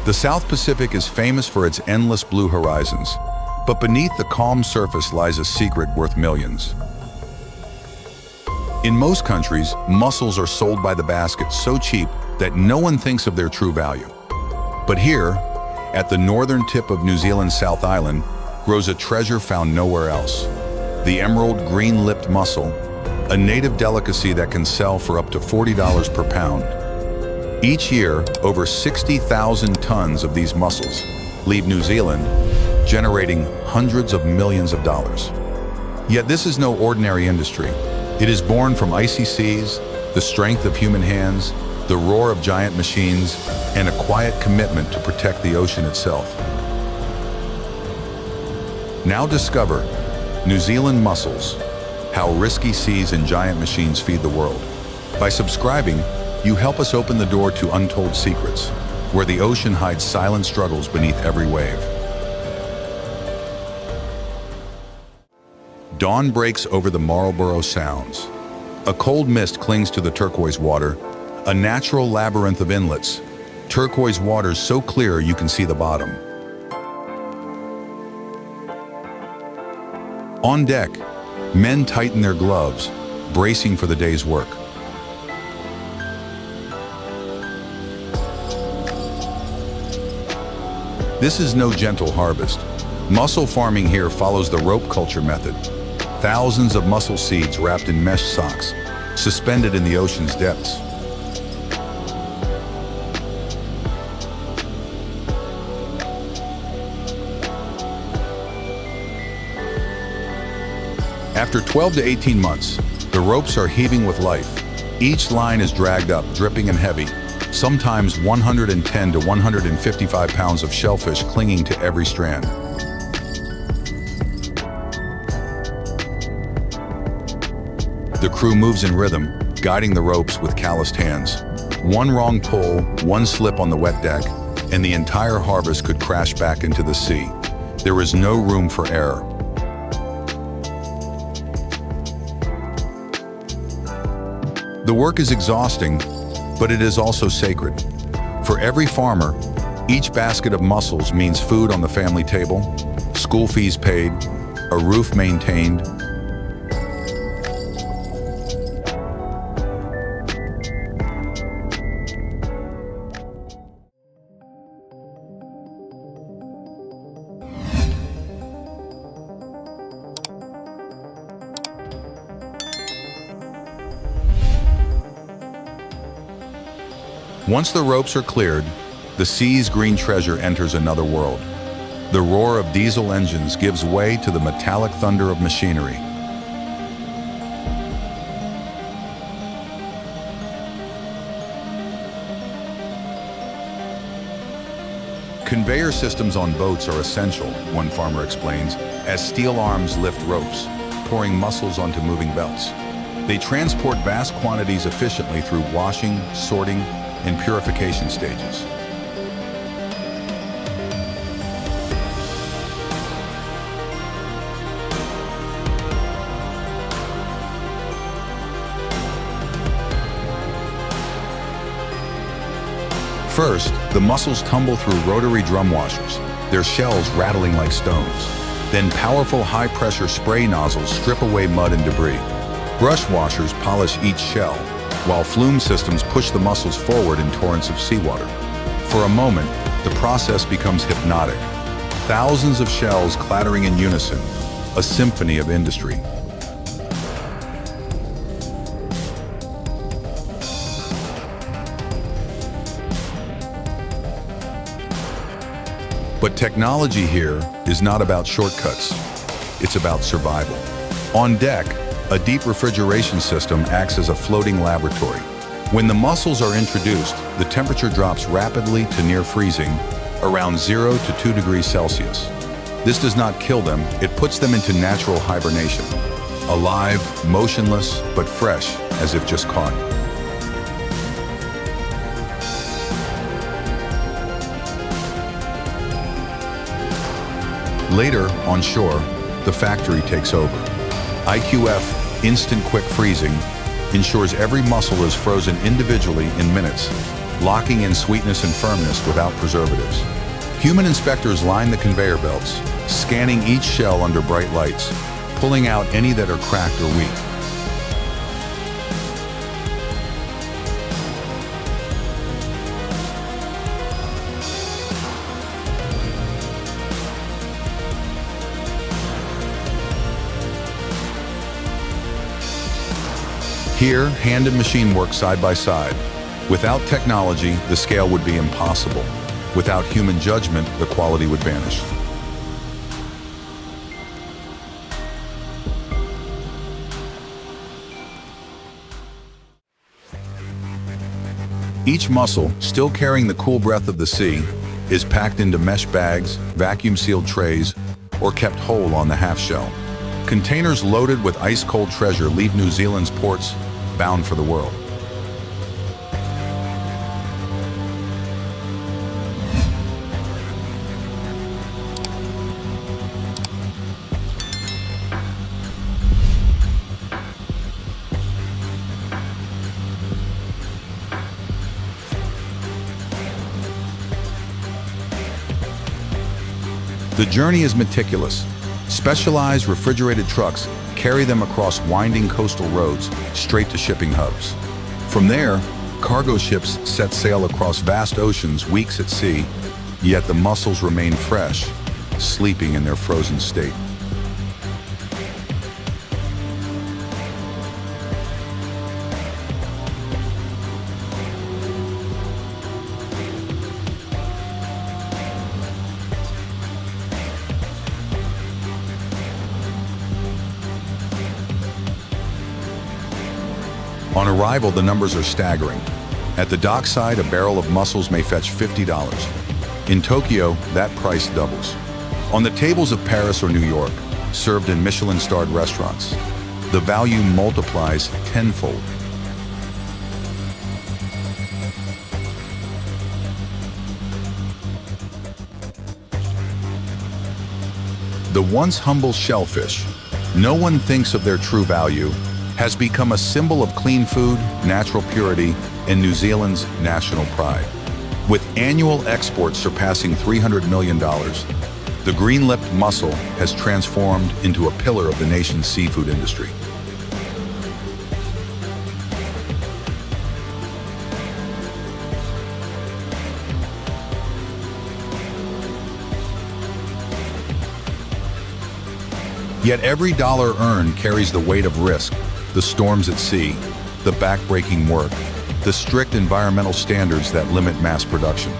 The South Pacific is famous for its endless blue horizons, but beneath the calm surface lies a secret worth millions. In most countries, mussels are sold by the basket so cheap that no one thinks of their true value. But here, at the northern tip of New Zealand's South Island, grows a treasure found nowhere else: the emerald green-lipped mussel, a native delicacy that can sell for up to $40 per pound. Each year, over 60,000 tons of these mussels leave New Zealand, generating hundreds of millions of dollars. Yet this is no ordinary industry. It is born from icy seas, the strength of human hands, the roar of giant machines, and a quiet commitment to protect the ocean itself. Now discover New Zealand mussels, how risky seas and giant machines feed the world. By subscribing, you help us open the door to untold secrets, where the ocean hides silent struggles beneath every wave. Dawn breaks over the Marlborough Sounds. A cold mist clings to the turquoise water, a natural labyrinth of inlets, turquoise waters so clear you can see the bottom. On deck, men tighten their gloves, bracing for the day's work. This is no gentle harvest. Mussel farming here follows the rope culture method. Thousands of mussel seeds wrapped in mesh socks, suspended in the ocean's depths. After 12 to 18 months, the ropes are heaving with life. Each line is dragged up, dripping and heavy, sometimes 110 to 155 pounds of shellfish clinging to every strand. The crew moves in rhythm, guiding the ropes with calloused hands. One wrong pull, one slip on the wet deck, and the entire harvest could crash back into the sea. There is no room for error. The work is exhausting, but it is also sacred. For every farmer, each basket of mussels means food on the family table, school fees paid, a roof maintained. Once the ropes are cleared, the sea's green treasure enters another world. The roar of diesel engines gives way to the metallic thunder of machinery. Conveyor systems on boats are essential, one farmer explains, as steel arms lift ropes, pouring mussels onto moving belts. They transport vast quantities efficiently through washing, sorting, and purification stages. First, the mussels tumble through rotary drum washers, their shells rattling like stones. Then powerful high-pressure spray nozzles strip away mud and debris. Brush washers polish each shell, while flume systems push the mussels forward in torrents of seawater. For a moment, the process becomes hypnotic. Thousands of shells clattering in unison, a symphony of industry. But technology here is not about shortcuts. It's about survival. On deck, a deep refrigeration system acts as a floating laboratory. When the mussels are introduced, the temperature drops rapidly to near freezing, around 0 to 2 degrees Celsius. This does not kill them, it puts them into natural hibernation. Alive, motionless, but fresh, as if just caught. Later, on shore, the factory takes over. IQF, instant quick freezing, ensures every mussel is frozen individually in minutes, locking in sweetness and firmness without preservatives. Human inspectors line the conveyor belts, scanning each shell under bright lights, pulling out any that are cracked or weak. Here, hand and machine work side by side. Without technology, the scale would be impossible. Without human judgment, the quality would vanish. Each mussel, still carrying the cool breath of the sea, is packed into mesh bags, vacuum-sealed trays, or kept whole on the half-shell. Containers loaded with ice-cold treasure leave New Zealand's ports bound for the world. The journey is meticulous. Specialized refrigerated trucks carry them across winding coastal roads straight to shipping hubs. From there, cargo ships set sail across vast oceans weeks at sea, yet the mussels remain fresh, sleeping in their frozen state. On arrival, the numbers are staggering. At the dockside, a barrel of mussels may fetch $50. In Tokyo, that price doubles. On the tables of Paris or New York, served in Michelin-starred restaurants, the value multiplies tenfold. The once humble shellfish, no one thinks of their true value, has become a symbol of clean food, natural purity, and New Zealand's national pride. With annual exports surpassing $300 million, the green-lipped mussel has transformed into a pillar of the nation's seafood industry. Yet every dollar earned carries the weight of risk. The storms at sea, the backbreaking work, the strict environmental standards that limit mass production.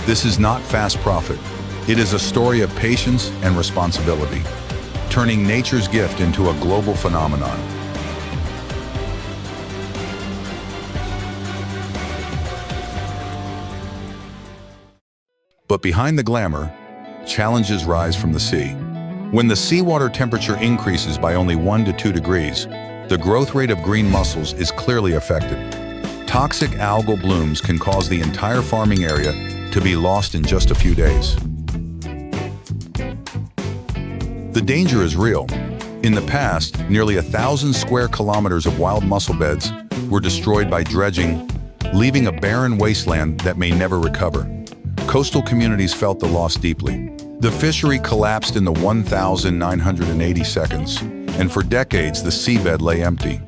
This is not fast profit. It is a story of patience and responsibility, turning nature's gift into a global phenomenon. But behind the glamour, challenges rise from the sea. When the seawater temperature increases by only 1 to 2 degrees, the growth rate of green mussels is clearly affected. Toxic algal blooms can cause the entire farming area to be lost in just a few days. The danger is real. In the past, nearly 1,000 square kilometers of wild mussel beds were destroyed by dredging, leaving a barren wasteland that may never recover. Coastal communities felt the loss deeply. The fishery collapsed in the 1,980 seconds, and for decades the seabed lay empty.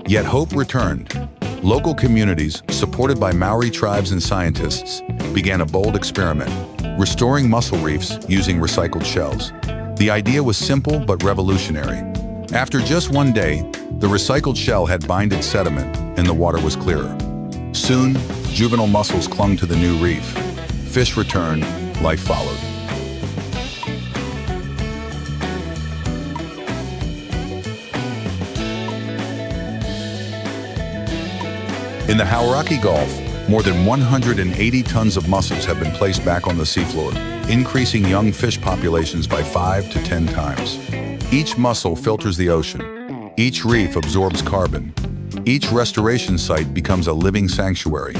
Yet hope returned. Local communities, supported by Maori tribes and scientists, began a bold experiment, restoring mussel reefs using recycled shells. The idea was simple but revolutionary. After just one day, the recycled shell had binded sediment and the water was clearer. Soon, juvenile mussels clung to the new reef. Fish returned, life followed. In the Hauraki Gulf, more than 180 tons of mussels have been placed back on the seafloor, increasing young fish populations by 5 to 10 times. Each mussel filters the ocean. Each reef absorbs carbon. Each restoration site becomes a living sanctuary.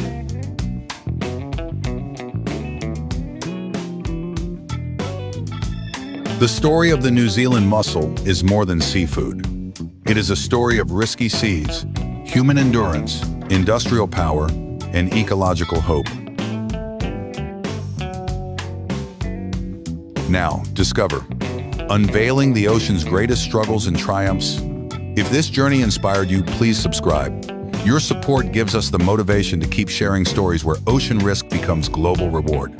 The story of the New Zealand mussel is more than seafood. It is a story of risky seas, human endurance, industrial power, and ecological hope. Now, discover. Unveiling the ocean's greatest struggles and triumphs. If this journey inspired you, please subscribe. Your support gives us the motivation to keep sharing stories where ocean risk becomes global reward.